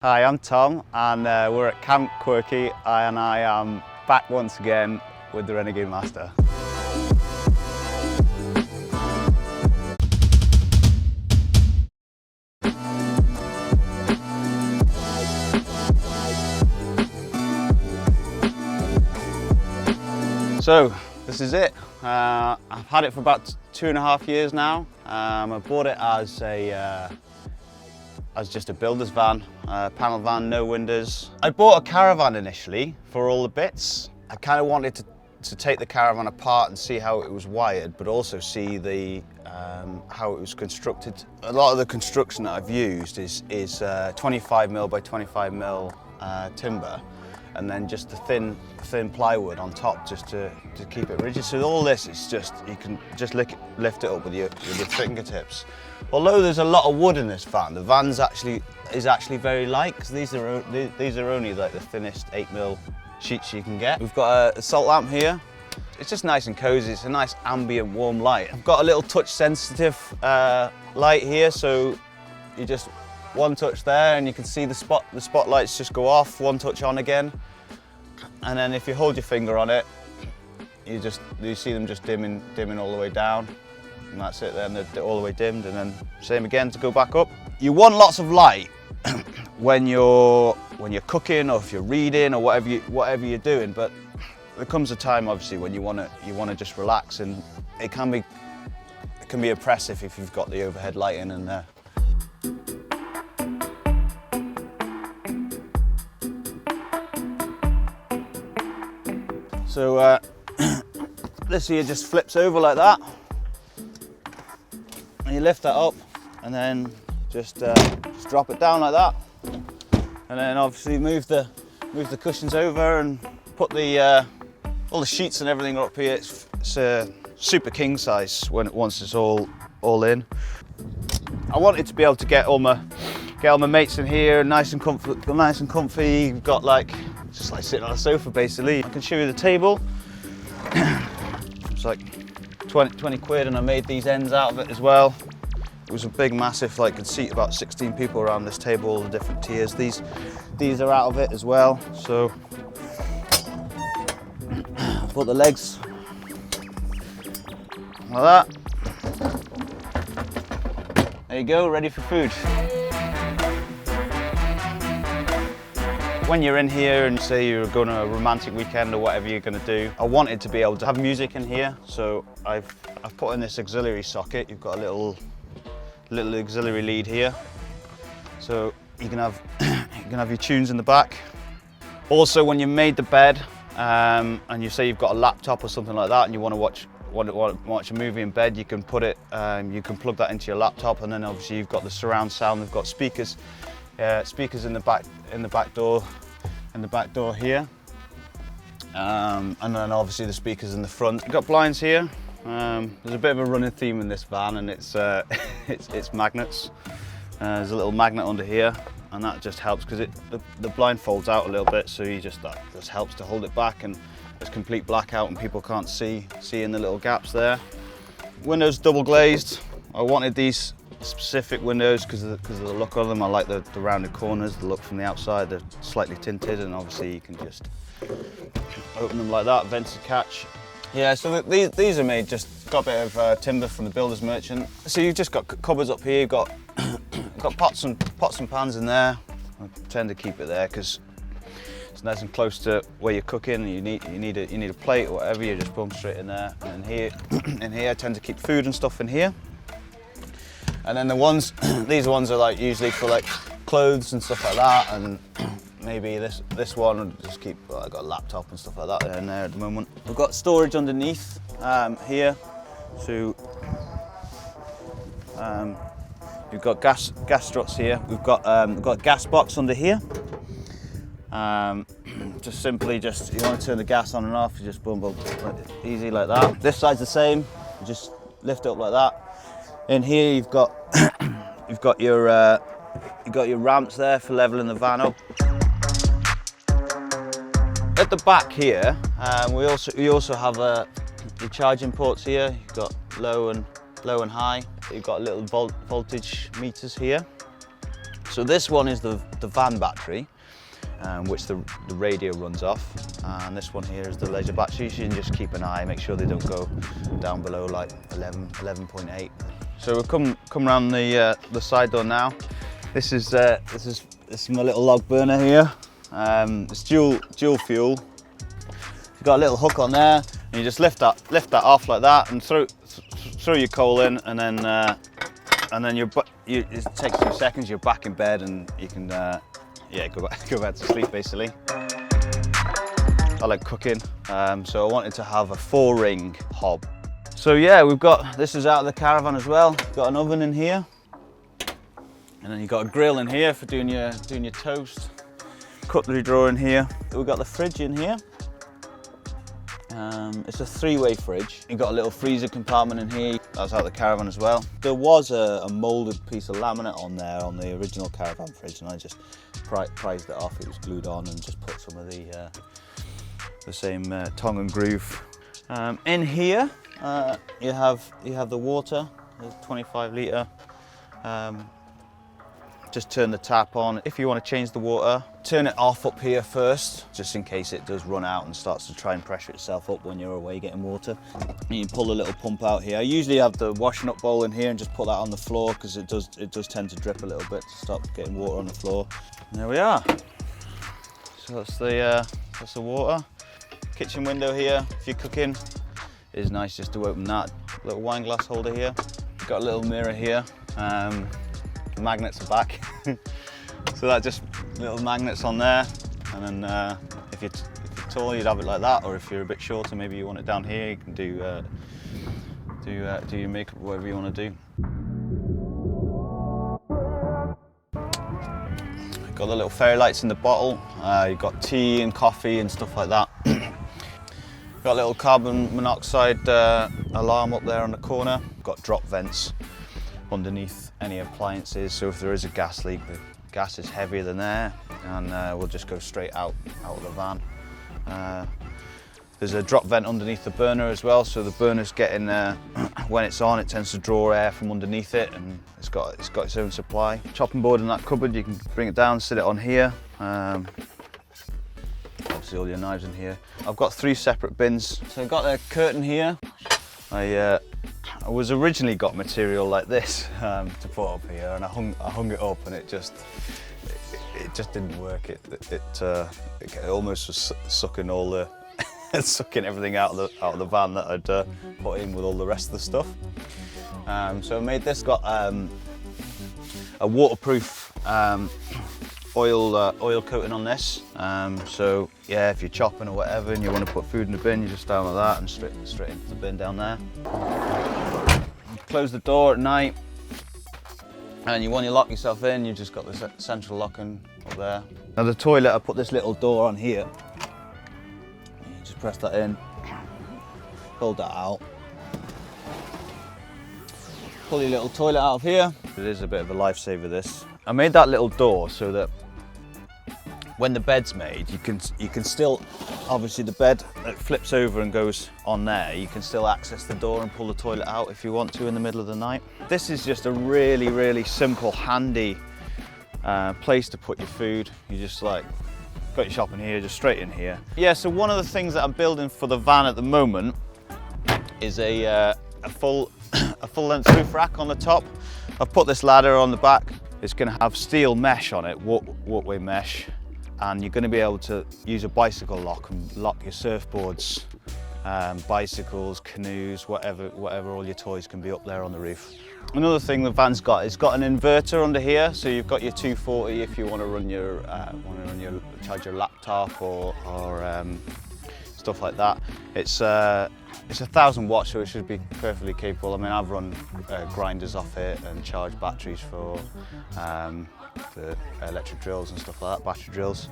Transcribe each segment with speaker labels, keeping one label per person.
Speaker 1: Hi, I'm Tom and we're at Camp Quirky and I am back once again with the Renegade Master. So this is it. I've had it for about 2.5 years now. I bought it as just a builder's van, panel van, no windows. I bought a Caravan initially for all the bits. I kind of wanted to take the Caravan apart and see how it was wired, but also see the how it was constructed. A lot of the construction that I've used is 25mm by 25mm timber, and then just the thin plywood on top just to keep it rigid. So all this is just, you can just lift it up with your fingertips. Although there's a lot of wood in this van, the van is actually very light, because these are only like the thinnest 8mm sheets you can get. We've got a salt lamp here. It's just nice and cozy. It's a nice ambient warm light. I've got a little touch sensitive light here, so you just one touch there and you can see the spotlights just go off, one touch on again. And then if you hold your finger on it, you see them just dimming all the way down. And that's it then, they're all the way dimmed, and then same again to go back up. You want lots of light when you're cooking, or if you're reading, or whatever you're doing, but there comes a time obviously when you want to just relax, and it can be oppressive if you've got the overhead lighting in there. So this here just flips over like that, and you lift that up, and then just drop it down like that, and then obviously move the cushions over and put all the sheets and everything up here. It's a super king size once it's all in. I wanted to be able to get all my mates in here, nice and comfy. You've got just like sitting on a sofa basically. I can show you the table. It's like 20 quid, and I made these ends out of it as well. It was a big, massive, could seat about 16 people around this table, all the different tiers. These are out of it as well. So put the legs like that. There you go, ready for food. When you're in here and say you're going on a romantic weekend or whatever you're going to do, I wanted to be able to have music in here, so I've put in this auxiliary socket. You've got a little auxiliary lead here, so you can have your tunes in the back. Also, when you made the bed and you say you've got a laptop or something like that, and you want to watch a movie in bed, you can put it. You can plug that into your laptop, and then obviously you've got the surround sound. They've got speakers. Speakers in the back door here, and then obviously the speakers in the front. You've got blinds here. There's a bit of a running theme in this van, and it's magnets. There's a little magnet under here, and that just helps because the blind folds out a little bit, so that just helps to hold it back, and there's complete blackout and people can't see in the little gaps there. Windows double glazed. I wanted these specific windows because of the look of them. I like the rounded corners, the look from the outside. They're slightly tinted, and obviously you can just open them like that, vented catch. Yeah, so these are made, just got a bit of timber from the builder's merchant. So you've just got cupboards up here, you've got pots and pans in there. I tend to keep it there because it's nice and close to where you're cooking, and you need a plate or whatever, you just boom straight in there. And in here I tend to keep food and stuff in here. And then these ones are usually for clothes and stuff like that, and maybe this one will just keep. I've got a laptop and stuff like that in there at the moment. We've got storage underneath here, so you've got gas struts here. We've got a gas box under here. Just simply you want to turn the gas on and off, you just boom, easy like that. This side's the same. You just lift it up like that. In here you've got your ramps there for leveling the van up. At the back here, we also have your charging ports here. You've got low and high. You've got little voltage meters here. So this one is the van battery, which the radio runs off, and this one here is the leisure battery. So you can just keep an eye, make sure they don't go down below like 11.8. So we'll come around the side door now. This is my little log burner here. It's dual fuel. You've got a little hook on there, and you just lift that off like that, and throw your coal in, and then it takes 2 seconds. You're back in bed, and you can go back to sleep basically. I like cooking, so I wanted to have a 4-ring hob. So yeah, this is out of the Caravan as well. We've got an oven in here, and then you've got a grill in here for doing your toast. Cutlery drawer in here. We've got the fridge in here. It's a 3-way fridge. You've got a little freezer compartment in here. That's out of the Caravan as well. There was a moulded piece of laminate on there on the original Caravan fridge, and I just prized it off. It was glued on, and just put some of the same tongue and groove. In here, you have the water, the 25 litre. Just turn the tap on. If you want to change the water, turn it off up here first, just in case it does run out and starts to try and pressure itself up when you're away getting water. And you can pull the little pump out here. I usually have the washing up bowl in here and just put that on the floor, because it does tend to drip a little bit to stop getting water on the floor. And there we are. So that's the water. Kitchen window here, if you're cooking, it is nice just to open that. Little wine glass holder here. Got a little mirror here. The magnets are back. So that just little magnets on there, and then if you're tall, you'd have it like that, or if you're a bit shorter, maybe you want it down here, you can do your makeup, whatever you want to do. Got the little fairy lights in the bottle. You've got tea and coffee and stuff like that. Got a little carbon monoxide alarm up there on the corner. Got drop vents underneath any appliances, so if there is a gas leak, the gas is heavier than air, and will just go straight out of the van. There's a drop vent underneath the burner as well, so the burner's getting when it's on, it tends to draw air from underneath it, and it's got its own supply. Chopping board in that cupboard, you can bring it down, sit it on here. Obviously all your knives in here. I've got 3 separate bins. So I've got a curtain here. I was originally got material like this to put up here, and I hung it up, and it just didn't work. It almost was sucking all the sucking everything out of the van that I'd put in with all the rest of the stuff. So I made this. Got a waterproof oil coating on this. So yeah, if you're chopping or whatever and you want to put food in the bin, you just down like that and straight into the bin down there. Close the door at night, and when you lock yourself in, you've just got the central locking up there. Now the toilet, I put this little door on here. You just press that in, pull that out. Pull your little toilet out of here. It is a bit of a lifesaver, this. I made that little door so that when the bed's made, you can still, obviously the bed flips over and goes on there, you can still access the door and pull the toilet out if you want to in the middle of the night. This is just a really, really simple, handy place to put your food. You just got your shopping here, just straight in here. Yeah, so one of the things that I'm building for the van at the moment is a full length roof rack on the top. I've put this ladder on the back. It's going to have steel mesh on it, walkway mesh, and you're going to be able to use a bicycle lock and lock your surfboards, bicycles, canoes, whatever all your toys can be up there on the roof. Another thing the van's got, it's got an inverter under here, so you've got your 240 if you want to run your charge your laptop or stuff like that. It's 1,000 watts, so it should be perfectly capable. I mean, I've run grinders off it and charged batteries for the electric drills and stuff like that, battery drills.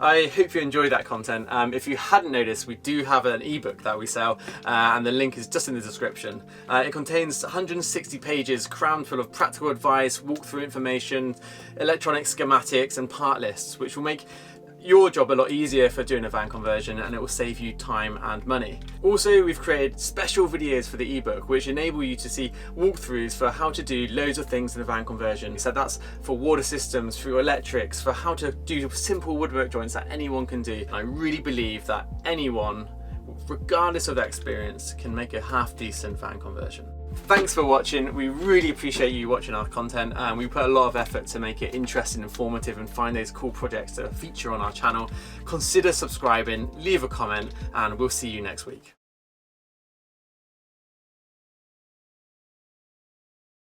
Speaker 2: I hope you enjoyed that content. If you hadn't noticed, we do have an ebook that we sell, and the link is just in the description. It contains 160 pages crammed full of practical advice, walkthrough information, electronic schematics and part lists, which will make your job a lot easier for doing a van conversion, and it will save you time and money. Also, we've created special videos for the ebook which enable you to see walkthroughs for how to do loads of things in a van conversion. So that's for water systems, for your electrics, for how to do simple woodwork joints that anyone can do. I really believe that anyone, regardless of their experience, can make a half decent van conversion. Thanks for watching. We really appreciate you watching our content, and we put a lot of effort to make it interesting, informative, and find those cool projects that feature on our channel. Consider subscribing, leave a comment, and we'll see you next week.